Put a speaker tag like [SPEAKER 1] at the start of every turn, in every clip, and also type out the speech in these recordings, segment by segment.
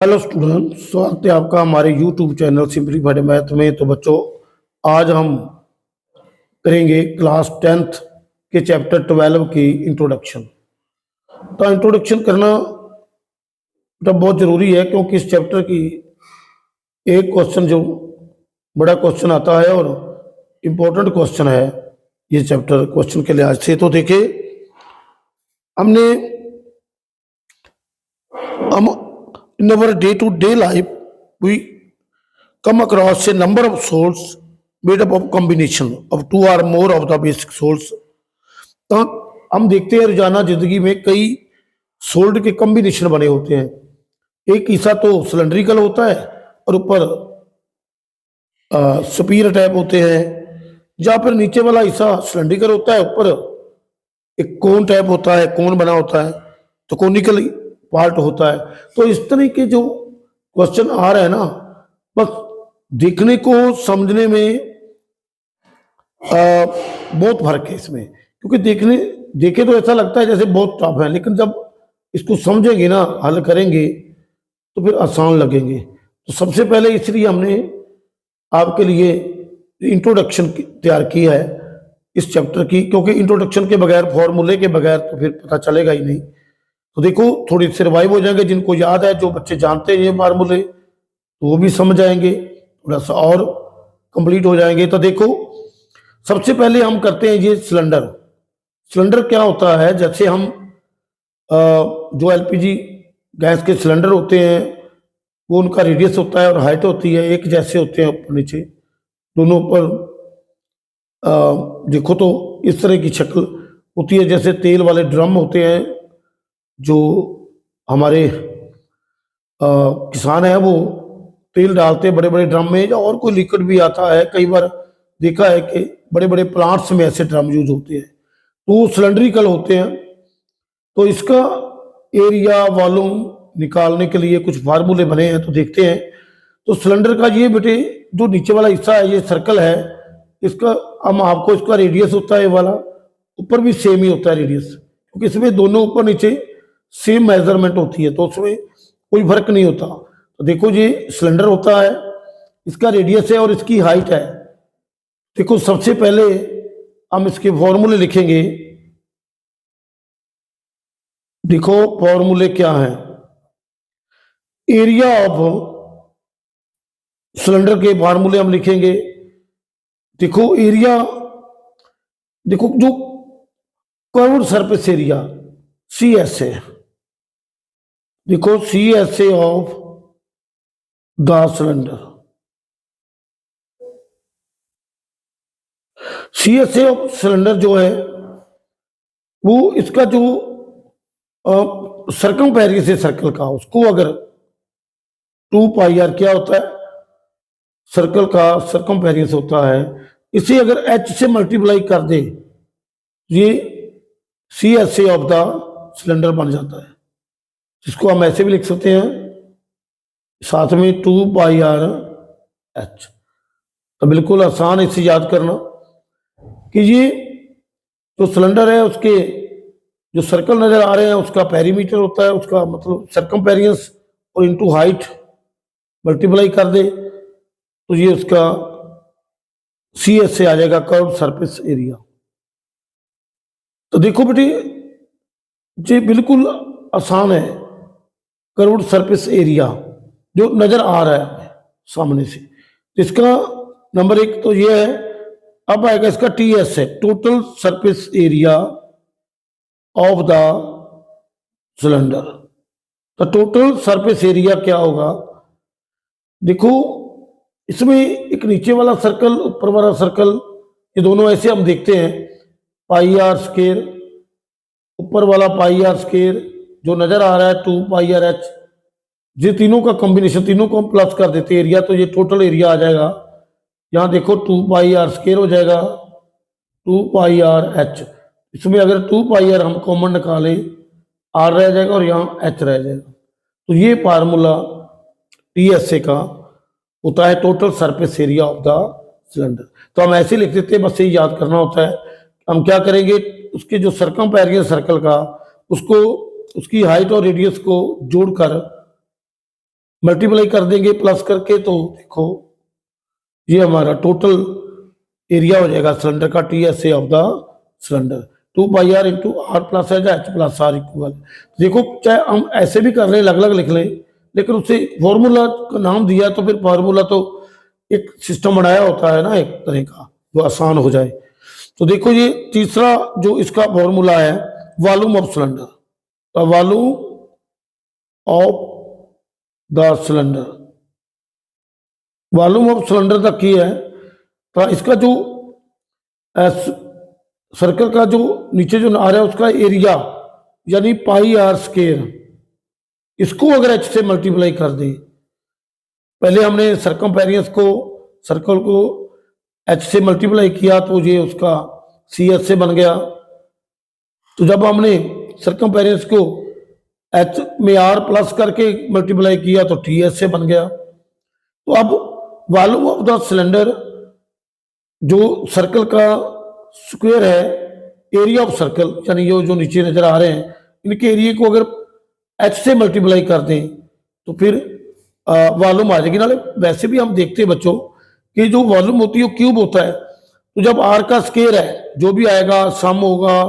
[SPEAKER 1] Hello student, स्वागत है आपका हमारे यूट्यूब चैनल सिंपलीफाइड मैथ में। तो बच्चों, आज हम करेंगे क्लास 10th के चैप्टर 12 की इंट्रोडक्शन। तो इंट्रोडक्शन करना तो बहुत ज़रूरी है, क्योंकि इस चैप्टर की एक क्वेश्चन जो बड़ा क्वेश्चन आता है और इम्पोर्टेंट क्वेश्चन है ये चैप्टर क्वेश्चन के लिहाज से। तो देखिए, हम in our day-to-day life we come across a number of salts made up of combination of two or more of the basic salts। तो हम देखते हैं रोजाना जिंदगी में कई सोल्ट के कॉम्बिनेशन बने होते हैं। एक हिस्सा तो सिलेंड्रिकल होता है और ऊपर स्पीयर टाइप होते हैं, या फिर नीचे वाला हिस्सा सिलेंड्रिकल होता है, ऊपर एक कोन टाइप होता है, कोन बना होता है, तो कोनिकल पार्ट होता है। तो इस तरह के जो क्वेश्चन आ रहे हैं ना, बस देखने को समझने में बहुत फर्क है इसमें, क्योंकि देखे तो ऐसा लगता है जैसे बहुत टफ है, लेकिन जब इसको समझेंगे ना, हल करेंगे, तो फिर आसान लगेंगे। तो सबसे पहले इसलिए हमने आपके लिए इंट्रोडक्शन तैयार की है इस चैप्टर की, क्योंकि इंट्रोडक्शन के बगैर, फॉर्मूले के बगैर तो फिर पता चलेगा ही नहीं। तो देखो, थोड़ी सी रिवाइव हो जाएंगे, जिनको याद है, जो बच्चे जानते हैं ये फार्मूले, तो वो भी समझ जाएंगे, थोड़ा सा और कंप्लीट हो जाएंगे। तो देखो, सबसे पहले हम करते हैं ये सिलेंडर। सिलेंडर क्या होता है? जैसे हम जो एलपीजी गैस के सिलेंडर होते हैं, वो उनका रेडियस होता है और हाइट होती है, एक जैसे होते हैं ऊपर नीचे दोनों ऊपर। देखो तो इस तरह की शक्ल होती है, जैसे तेल वाले ड्रम होते हैं जो हमारे किसान है, वो तेल डालते हैं बड़े बड़े ड्रम में, और कोई लिक्विड भी आता है। कई बार देखा है कि बड़े बड़े प्लांट्स में ऐसे ड्रम यूज होते हैं, तो वो सिलेंड्रिकल होते हैं। तो इसका एरिया वॉल्यूम निकालने के लिए कुछ फार्मूले बने हैं, तो देखते हैं। तो सिलेंडर का ये बेटे जो नीचे वाला हिस्सा है, ये सर्कल है, इसका हम आपको इसका रेडियस होता है, ये वाला ऊपर भी सेम ही होता है रेडियस, क्योंकि इसमें दोनों ऊपर नीचे सेम मेजरमेंट होती है, तो उसमें कोई फर्क नहीं होता। तो देखो, ये सिलेंडर होता है, इसका रेडियस है और इसकी हाइट है। देखो, सबसे पहले हम इसके फॉर्मूले लिखेंगे। देखो फॉर्मूले क्या है, एरिया ऑफ सिलेंडर के फॉर्मूले हम लिखेंगे। देखो एरिया, देखो जो कर्व्ड सरफेस एरिया CSA, देखो CSA of the cylinder, CSA of cylinder जो है वो इसका जो सर्कमफेरेंस है सर्कल का, उसको अगर 2πr क्या होता है, सर्कल का सर्कमफेरेंस होता है, इसे अगर h से मल्टीप्लाई कर दे, ये CSA ऑफ द सिलेंडर बन जाता है, जिसको हम ऐसे भी लिख सकते हैं, साथ में 2πr/h। तो बिल्कुल आसान इसे याद करना कि ये जो सिलेंडर है, उसके जो सर्कल नजर आ रहे हैं, उसका पेरीमीटर होता है, उसका मतलब सर्कमफेरेंस, और इनटू हाइट मल्टीप्लाई कर दे, तो ये उसका CSA आ जाएगा, कर्व्ड सरफेस एरिया। तो देखो बेटे, ये बिल्कुल आसान है। कर्व्ड सरफेस एरिया जो नजर आ रहा है सामने से, इसका नंबर 1 तो ये है। अब आएगा इसका TS है, total surface area of the cylinder. तो टोटल सरफेस एरिया क्या होगा? देखो, इसमें एक नीचे वाला सर्कल, ऊपर वाला सर्कल, ये दोनों ऐसे हम देखते हैं, πr², ऊपर वाला πr², जो नजर आ रहा है 2πr/h, ये तीनों का कॉम्बिनेशन, तीनों को हम प्लस कर देते हैं एरिया, तो ये टोटल एरिया आ जाएगा। यहाँ देखो 2πr² हो जाएगा, 2πr/h, इसमें अगर 2πr हम कॉमन निकालें, r रह जाएगा और यहाँ h रह जाएगा। तो ये फार्मूला TSA का होता है, total surface area of the cylinder. तो हम ऐसे लिख देते हैं, बस यही याद करना होता है। हम क्या करेंगे, उसके जो सर्कमफेरेंस सर्कल का, उसको, उसकी हाइट और रेडियस को जोड़कर मल्टीप्लाई कर देंगे प्लस करके, तो देखो ये हमारा टोटल एरिया हो जाएगा सिलेंडर का, T S A of the cylinder 2 pi R into R plus H H plus R equal. देखो चाहे हम ऐसे भी कर रहे हैं अलग अलग लिख लें, लेकिन उससे फॉर्मूला का नाम दिया तो फिर फार्मूला तो एक सिस्टम बनाया होता है ना एक तरह का, जो आसान हो जाए। तो देखो ये तीसरा जो इसका फॉर्मूला है, वॉल्यूम ऑफ सिलेंडर, तो volume of the cylinder, volume of cylinder तक की है। तो इसका जो सर्कल का जो नीचे जो आ रहा है उसका एरिया यानी पाई आर स्केयर, इसको अगर एच से मल्टीप्लाई कर दें, पहले हमने सरकमपेरियंस को सर्कल को एच से मल्टीप्लाई किया तो ये उसका सी एच से बन गया। तो जब हमने सरकमपेरियंस को एच में आर प्लस करके मल्टीप्लाई किया तो टी एच से बन गया। तो अब वॉल्यूम ऑफ द सिलेंडर जो सर्कल का स्क्वायर है, एरिया ऑफ सर्कल यानी ये जो नीचे नजर आ रहे हैं इनके एरिया को अगर एच से मल्टीप्लाई कर दें तो फिर वॉल्यूम आ जाएगी। नाले वैसे भी हम देखते हैं बच्चों कि जो वॉल्यूम होती है वो क्यूब होता है, तो जब आर का स्केयर है जो भी आएगा सम होगा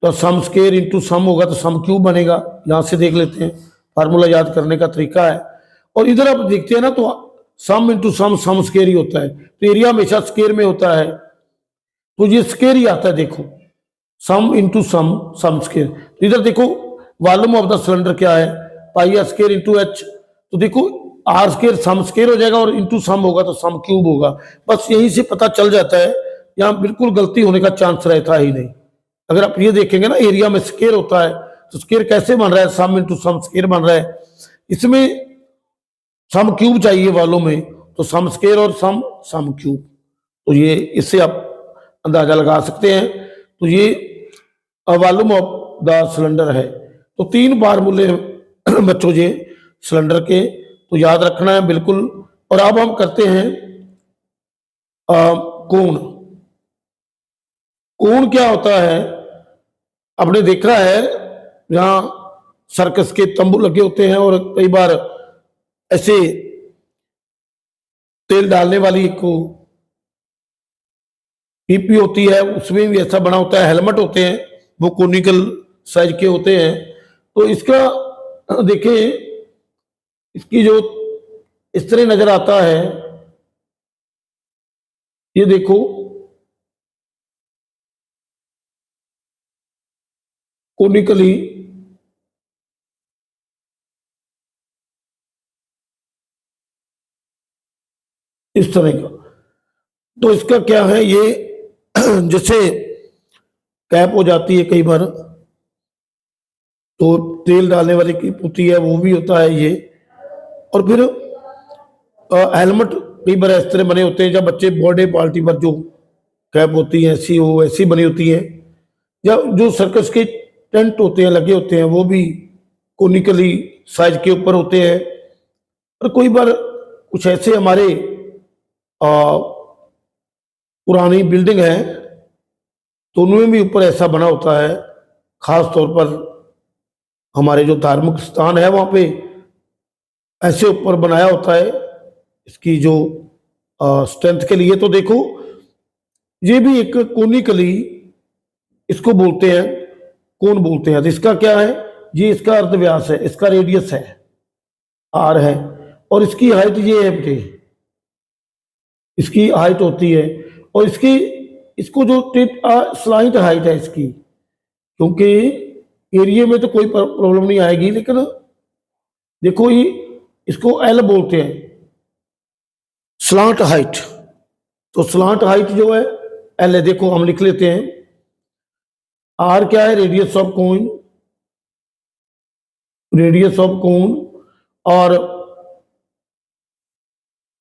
[SPEAKER 1] तो सम स्केयर इंटू सम होगा तो सम क्यूब बनेगा। यहां से देख लेते हैं, फार्मूला याद करने का तरीका है। और इधर आप देखते हैं ना तो सम इंटू सम सम स्केयर ही होता है, तो एरिया हमेशा स्केयर में होता है, तो ये स्केयर ही आता है। देखो सम इंटू सम सम स्केयर, तो इधर देखो वॉल्यूम ऑफ द सिलेंडर क्या है, पाई आर स्केयर इंटू एच, तो देखो आर स्केयर सम स्केयर हो जाएगा और इंटू सम होगा तो सम क्यूब होगा। बस यहीं से पता चल जाता है, यहाँ बिल्कुल गलती होने का चांस रहता ही नहीं। अगर आप ये देखेंगे ना एरिया में स्केयर होता है तो स्केयर कैसे बन रहा है, सम इंटू सम स्केयर बन रहा है। इसमें सम क्यूब चाहिए वॉल्यूम में, तो सम स्केयर और सम सम क्यूब, तो ये इससे आप अंदाजा लगा सकते हैं। तो ये वॉल्यूम ऑफ द सिलेंडर है। तो 3 फार्मूले बच्चों ये सिलेंडर के, तो याद रखना है बिल्कुल। और अब हम करते हैं कोण। कोण क्या होता है, आपने देखा है जहां सर्कस के तंबू लगे होते हैं और कई बार ऐसे तेल डालने वाली को पीपी होती है, उसमें भी ऐसा बना होता है, हेलमेट होते हैं वो कोनिकल साइज के होते हैं। तो इसका देखें, इसकी जो इस तरह नजर आता है, ये देखो कोनिकली इस तरह का। तो इसका क्या है, ये जैसे कैप हो जाती है कई बार, तो तेल डालने वाली की होती है वो भी होता है ये। और फिर हेलमेट कई बार इस तरह बने होते हैं, जब बच्चे बर्थडे पार्टी पर जो कैप होती है ऐसी वो ऐसी बनी होती है, या जो सर्कस के टेंट होते हैं लगे होते हैं वो भी कोनिकली साइज के ऊपर होते हैं। और कोई बार कुछ ऐसे हमारे पुरानी बिल्डिंग है तो उनमें भी ऊपर ऐसा बना होता है, खास तौर पर हमारे जो धार्मिक स्थान है वहां पे ऐसे ऊपर बनाया होता है इसकी जो स्ट्रेंथ के लिए। तो देखो ये भी एक कोनिकली इसको बोलते हैं, कोण बोलते हैं। तो इसका क्या है, ये इसका अर्धव्यास है, इसका रेडियस है आर है, और इसकी हाइट ये है बेटे, इसकी हाइट होती है। और इसकी इसको जो स्लाइट हाइट है इसकी, क्योंकि एरिया में तो कोई प्रॉब्लम नहीं आएगी, लेकिन देखो ये इसको एल बोलते हैं, स्लांट हाइट। तो स्लांट हाइट जो है एल है। देखो हम लिख लेते हैं, आर क्या है, radius of cone, radius of cone, और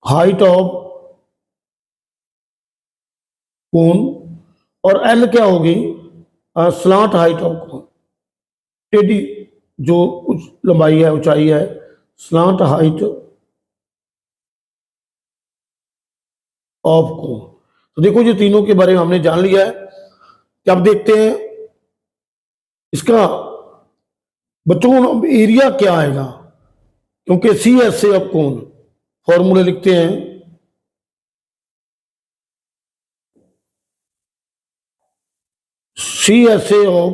[SPEAKER 1] हाइट ऑफ कोन, और एल क्या होगी, स्लांट हाइट ऑफ कोन, टेढ़ी जो लंबाई है ऊंचाई है, स्लांट हाइट ऑफ कोन। तो देखो ये तीनों के बारे में हमने जान लिया है। कि अब देखते हैं इसका बच्चों एरिया क्या आएगा, क्योंकि सी एस ए ऑफ कोन फॉर्मूले लिखते हैं सी एस ए ऑफ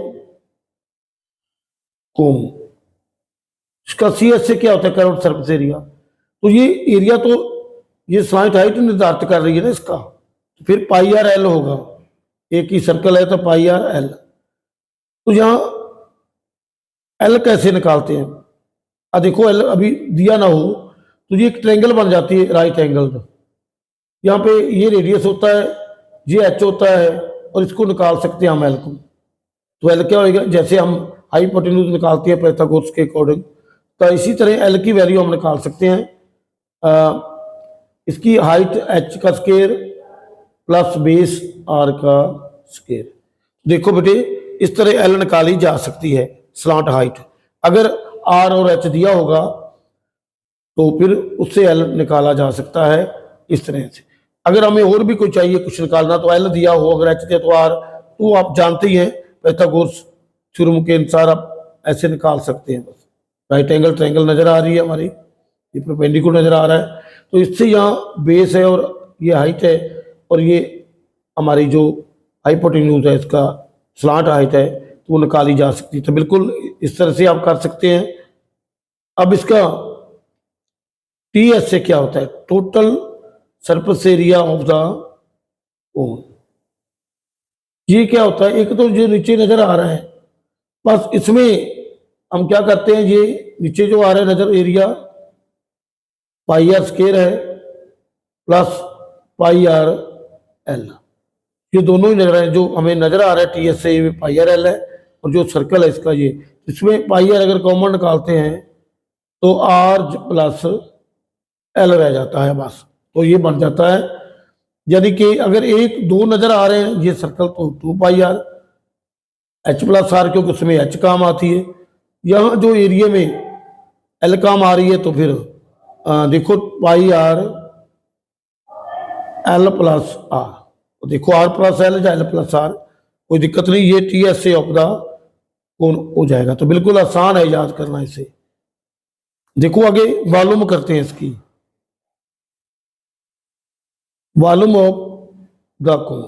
[SPEAKER 1] कोन। इसका सी एस ए क्या होता है? Curved surface area. तो ये एरिया तो ये स्लाइट हाइट निर्धारित कर रही है ना इसका, तो फिर पाई आर एल होगा। एक ही सर्कल है तो पाई आर एल। तो यहां एल कैसे निकालते हैं? देखो एल अभी दिया ना हो तो ये एक ट्रायंगल बन जाती है, राइट एंगल। यहाँ पे ये रेडियस होता है, ये एच होता है, और इसको निकाल सकते हैं हम एल को। तो एल क्या होगा? जैसे हम हाइपोटेन्यूज निकालते हैं पाइथागोरस के अकॉर्डिंग, तो इसी तरह एल की वैल्यू हम निकाल सकते हैं। इसकी हाइट एच का स्क्वायर प्लस बेस आर का स्क्वायर। देखो बेटे इस तरह एल निकाली जा सकती है स्लांट हाइट। अगर आर और एच दिया होगा तो फिर उससे एल निकाला जा सकता है इस तरह से। अगर हमें और भी कोई चाहिए कुछ निकालना तो एल दिया हो, अगर एच दिया तो आर, तो आप जानते ही हैं पाइथागोरस थ्योरम के अनुसार आप ऐसे निकाल सकते हैं। बस राइट एंगल ट्रायंगल नजर आ रही है हमारी, ये परपेंडिकुलर नजर आ रहा है, तो इससे यहाँ बेस है और ये हाइट है, और ये हमारी जो हाइपोटेन्यूज है इसका स्लांट हाइट है, तो वो निकाली जा सकती है। तो बिल्कुल इस तरह से आप कर सकते हैं। अब इसका टी एस से क्या होता है? Total surface area of the cone. ये क्या होता है? एक तो जो नीचे नजर आ रहा है, बस इसमें हम क्या करते हैं, ये नीचे जो आ रहा है नजर एरिया पाई आर स्क्वायर है प्लस पाई आर एल, ये दोनों ही नजर है। जो हमें नजर आ रहा है टी एस से पाई आर एल है, और जो सर्कल है इसका ये, इसमें पाई आर अगर कॉमन निकालते हैं तो आर प्लस एल रह जाता है बस, तो ये बन जाता है। यानी कि अगर एक दो नजर आ रहे हैं ये सर्कल तो 2 pi R H plus are, क्योंकि उसमें एच काम आती है। यहाँ जो एरिया में एल काम आ रही है तो फिर देखो पाई आर एल प्लस आर, तो देखो आर प्लस एल या एल प्लस आर, कोई दिक्कत नहीं, ये T S A of the cone हो जाएगा। तो बिल्कुल आसान है याद करना इसे। देखो आगे वॉल्यूम करते हैं इसकी, वॉल्यूम ऑफ द कोन।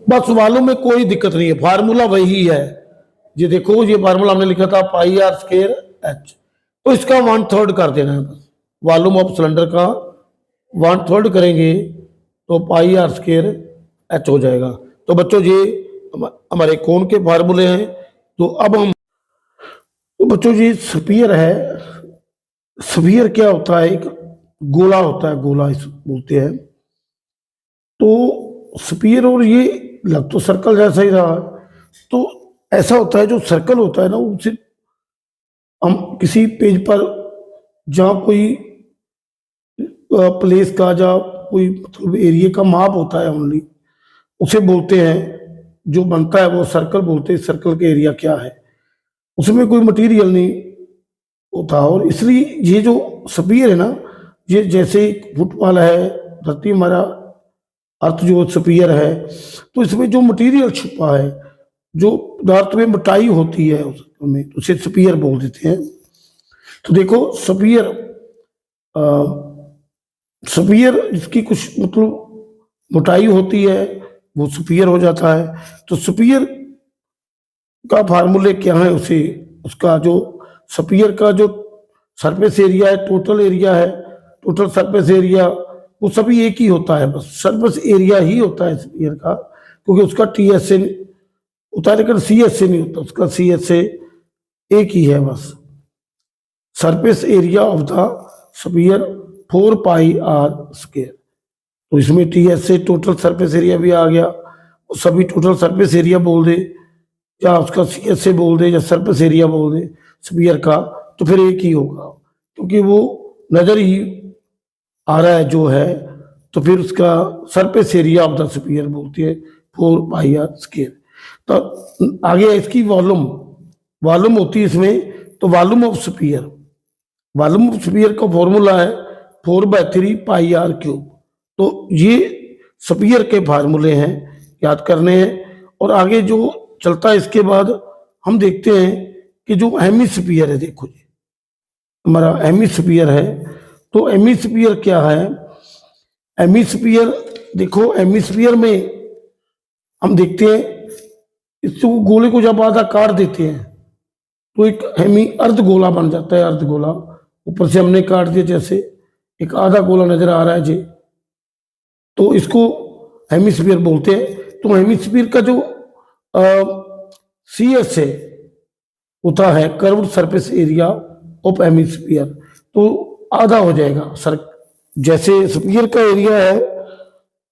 [SPEAKER 1] बस वॉल्यूम में कोई दिक्कत नहीं है, फार्मूला वही है। ये देखो ये फार्मूला हमने लिखा था पाई आर स्क्वायर एच, तो इसका 1/3 कर देना है बस। वॉल्यूम ऑफ सिलेंडर का 1/3 करेंगे तो पाई आर स्क्वायर एच हो जाएगा। तो बच्चों ये हमारे कोन के फार्मूले हैं। तो अब हम, तो बच्चों ये स्फीयर है। स्फीयर क्या होता है? एक गोला होता है, गोला इस बोलते हैं। तो स्फीयर, और ये लग तो सर्कल जैसा ही रहा, तो ऐसा होता है जो सर्कल होता है ना, उसे हम किसी पेज पर जहाँ कोई प्लेस का या कोई मतलब एरिया का माप होता है ओनली, उसे बोलते हैं, जो बनता है वो सर्कल बोलते हैं। सर्कल का एरिया क्या है? उसमें कोई मटेरियल नहीं होता, और इसलिए ये जो स्फीयर है ना, ये जैसे फुटबॉल है, धरती हमारा अर्थ जो स्फीयर है, तो इसमें जो मटेरियल छुपा है, जो पदार्थ में मोटाई होती है उसमें, उसे स्फीयर बोल देते हैं। तो देखो स्फीयर, स्फीयर इसकी कुछ मतलब मोटाई होती है, वो स्फीयर हो जाता है। तो स्फीयर का फार्मूले क्या है? उसे, उसका जो स्फीयर का जो सरफेस एरिया है, टोटल एरिया है, टोटल सरफेस एरिया, वो सभी एक ही होता है, बस सरफेस एरिया ही होता है स्फीयर का, क्योंकि उसका टी एस ए होता है लेकिन सी एस ए नहीं होता, उसका सी एस ए एक ही है बस। Surface area of the sphere 4 pi R square. तो इसमें T S A total surface area भी आ गया, सभी टोटल सरफेस एरिया बोल दे, या उसका सी एस ए बोल दे, या सरफेस एरिया बोल दे स्फीयर का, तो फिर एक ही होगा, क्योंकि वो नजर ही आ रहा है जो है, तो फिर उसका surface area of the sphere बोलती है 4 पाई आर स्क्वायर। तो आगे इसकी वॉल्यूम, वॉल्यूम होती है इसमें, तो volume of sphere, volume of sphere का फॉर्मूला है 4/3 पाई आर क्यूब। तो ये स्फीयर के फार्मूले हैं, याद करने हैं। और आगे जो चलता है इसके बाद हम देखते हैं कि जो हेमिस्फीयर है, देखो जी हमारा हेमिस्फीयर है। तो हेमिस्फीयर क्या है? हेमिस्फीयर, देखो हेमिस्फीयर में हम देखते हैं इसको गोले को जब आधा काट देते हैं तो एक हेमी अर्ध गोला बन जाता है। अर्ध गोला ऊपर से हमने काट दिया, जैसे एक आधा गोला नजर आ रहा है जी, तो इसको हेमिस्फीयर बोलते हैं। तो हेमिस्फीयर का जो सी एस है होता है curved surface area of hemisphere, तो आधा हो जाएगा सर, जैसे स्फीयर का एरिया है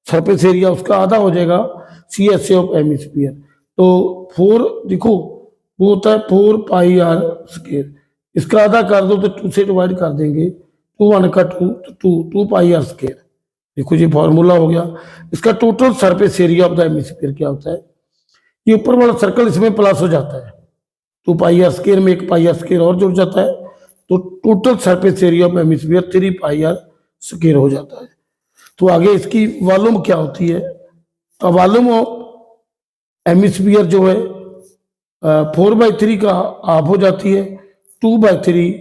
[SPEAKER 1] सरफेस एरिया उसका आधा हो जाएगा C S A of hemisphere. तो 4 देखो वो होता है 4 पाई r², इसका आधा कर दो तो 2 से डिवाइड कर देंगे, 2 1 का 2 तो 2 पाई r²। देखो ये फॉर्मूला हो गया। इसका total surface area of the hemisphere क्या होता है? ये ऊपर वाला सर्कल इसमें प्लस हो जाता है, 2 पाई r² में 1 पाई r² और जुड़ जाता है, तो total surface area of hemisphere 3 pi r² हो जाता है। तो आगे इसकी वॉल्यूम क्या होती है? तो वॉल्यूम ऑफ हेमिस्फीयर जो है 4/3 का हाफ हो जाती है 2/3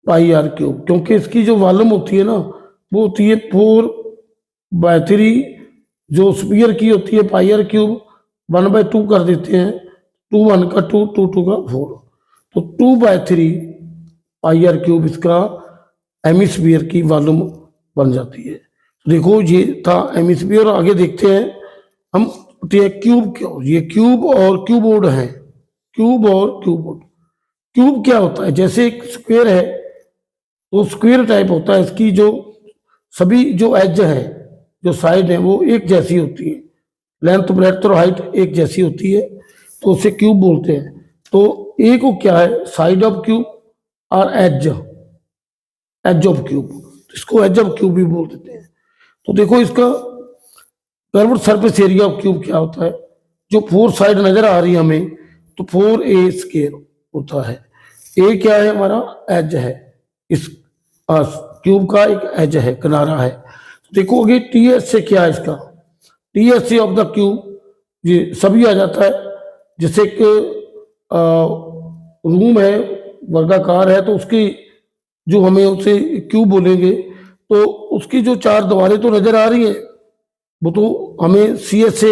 [SPEAKER 1] पाई r³, क्योंकि इसकी जो वॉल्यूम होती है ना वो होती है 4/3, जो स्फीयर की होती है पाई r³ 1/2 कर देते हैं, 2 1 का 2 2 2 का 4, तो 2/3 पाई r³ इसका हेमिस्फीयर की वॉल्यूम बन जाती है। देखो ये था हेमिस्फीयर। आगे देखते हैं हम क्यूब क्या, ये क्यूब और क्यूबोर्ड है। क्यूब और क्यूबोर्ड, क्यूब क्या होता है? जैसे एक स्क्वायर है तो स्क्वायर टाइप होता है, इसकी जो सभी जो एज है, जो साइड है वो एक जैसी होती है, लेंथ ब्रेड्थ और हाइट एक जैसी होती है, तो उसे क्यूब बोलते हैं। तो ए को क्या है? साइड ऑफ क्यूब और एज, एज ऑफ क्यूब, इसको एज ऑफ क्यूब भी बोल देते हैं। तो देखो इसका curved surface area of cube क्या होता है? जो 4 साइड नजर आ रही है हमें, तो 4a² होता है। ए क्या है? हमारा एज है, इस क्यूब का एक एज है, किनारा है। देखो आगे टी एस से क्या है? इसका T S C of the cube, ये सभी आ जाता है। जैसे कि रूम है, वर्गाकार है, तो उसकी जो हमें उसे क्यूब बोलेंगे, तो उसकी जो 4 दीवारें तो नजर आ रही है वो तो हमें सी एस से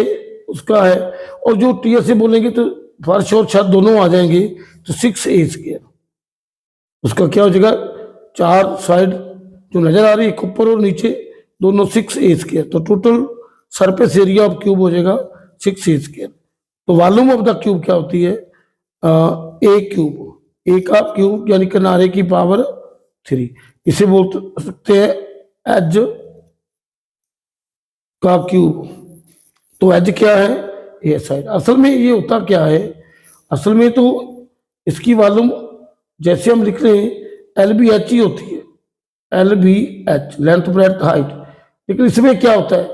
[SPEAKER 1] उसका है, और जो टी एस से बोलेंगे तो फर्श और छत दोनों आ जाएंगे, तो 6a², उसका क्या हो जाएगा? 4 साइड जो नजर आ रही है ऊपर और नीचे दोनों 6a², तो total surface area of cube हो जाएगा 6a²। तो वॉल्यूम ऑफ द क्यूब क्या होती है? a³, ए का क्यूब यानी किनारे की पावर 3, इसे बोल सकते हैं एज का क्यूब। तो एज क्या है? ये साइड। असल में ये होता क्या है? असल में तो इसकी वॉल्यूम जैसे हम लिख रहे हैं LBH ही होती है, LBH, लेंथ ब्रेड्थ हाइट, लेकिन इसमें क्या होता है?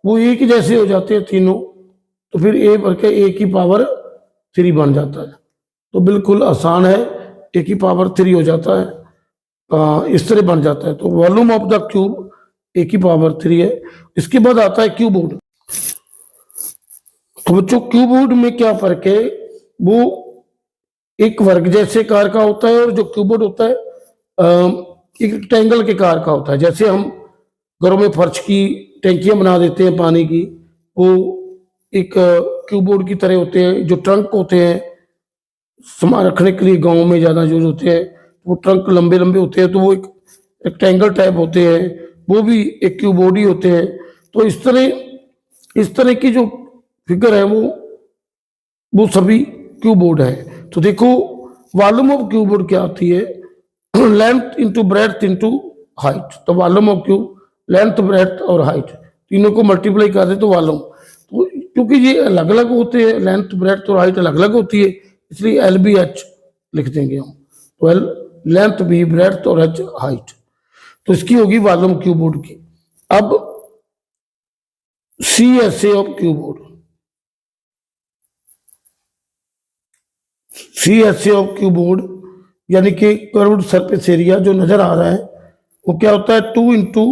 [SPEAKER 1] वो एक ही जैसे हो जाते हैं तीनों, तो फिर ए भर के ए की पावर 3 बन जाता है। तो बिल्कुल आसान है, ए की पावर 3 हो जाता है, इस तरह बन जाता है। तो वॉल्यूम ऑफ द क्यूब ए की पावर 3 है। इसके बाद आता है क्यूबोर्ड। तो बच्चों क्यूबोर्ड में क्या फर्क है? वो एक वर्ग जैसे कार का होता है, और जो क्यूबोर्ड होता है एक रेक्टेंगल के कार का होता है। जैसे हम घरों में फर्श की टैंकियां बना देते हैं पानी की, वो एक क्यूबोर्ड की तरह होते हैं। जो ट्रंक होते हैं सामान रखने के लिए गाँव में ज़्यादा यूज होते हैं, वो ट्रंक लंबे लंबे होते हैं, तो वो एक रेक्टेंगल टाइप होते हैं, वो भी एक क्यूबोर्ड ही होते हैं। तो इस तरह की जो फिगर है वो सभी क्यूबोर्ड है। तो देखो वॉल्यूम ऑफ क्यूबोर्ड क्या होती है? Length into breadth into height. तो volume of cube length breadth और हाइट तीनों को मल्टीप्लाई कर दे तो वॉल्यूम। तो क्योंकि ये अलग अलग होते हैं, लेंथ ब्रेड्थ और हाइट अलग अलग होती है, इसलिए LBH लिख देंगे हम। तो लेंथ भी, ब्रेड्थ और h हाइट, तो इसकी होगी वॉल्यूम क्यूबोर्ड की। अब CSA of cuboid, CSA of cuboid यानी कि कर्व्ड सरफेस एरिया जो नजर आ रहा है वो क्या होता है? 2 into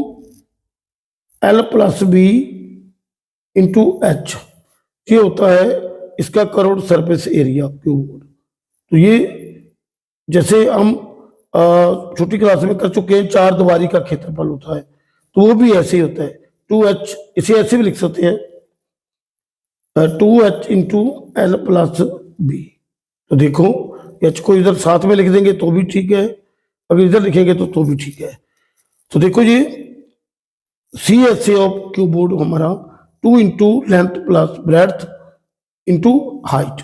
[SPEAKER 1] L plus B into H, ये होता है इसका कर्व्ड सरफेस एरिया क्यूबोर्ड। तो ये जैसे हम छोटी क्लास में कर चुके हैं, 4 दीवारी का क्षेत्रफल होता है, तो वो भी ऐसे ही होता है 2h, इसे ऐसे भी लिख सकते हैं 2h into L plus B. तो देखो h को इधर साथ में लिख देंगे तो भी ठीक है, अगर इधर लिखेंगे तो भी ठीक है। तो देखो ये C S A of cuboid हमारा 2 into length plus breadth into height,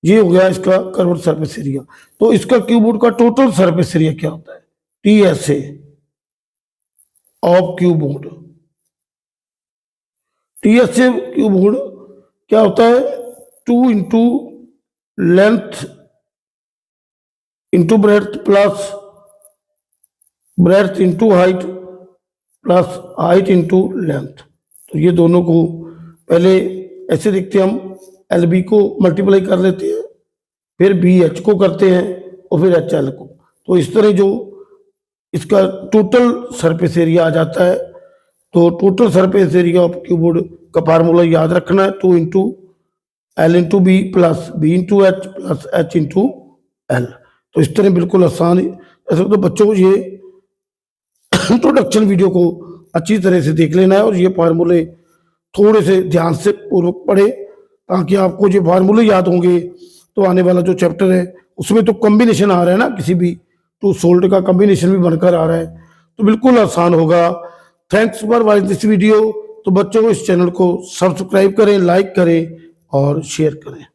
[SPEAKER 1] ये हो गया इसका कर्व सरफेस एरिया। तो इसका क्यूब बोर्ड का टोटल सरफेस एरिया क्या होता है, T S A of cuboid, T S A cuboid क्या होता है 2 into length into breadth into height plus height into length. तो ये दोनों को पहले ऐसे देखते हैं हम, एल बी को मल्टीप्लाई कर लेते हैं, फिर बी एच को करते हैं और फिर एच एल को। तो इस तरह जो इसका टोटल सरफेस एरिया आ जाता है। तो total surface area of cuboid का फार्मूला याद रखना है, 2 into L into B plus B into H plus H into L. तो इस तरह बिल्कुल आसान है। ऐसे तो बच्चों को ये इंट्रोडक्शन वीडियो को अच्छी तरह से देख लेना है और ये फार्मूले थोड़े से ध्यान से पूर्वक पढ़े, ताकि आपको ये फार्मूले याद होंगे तो आने वाला जो चैप्टर है उसमें तो कॉम्बिनेशन आ रहा है ना, किसी भी टू सोल्ट का कॉम्बिनेशन भी बनकर आ रहा है, तो बिल्कुल आसान होगा। Thanks for watching this video. तो बच्चों इस चैनल को सब्सक्राइब करें, लाइक करें और शेयर करें।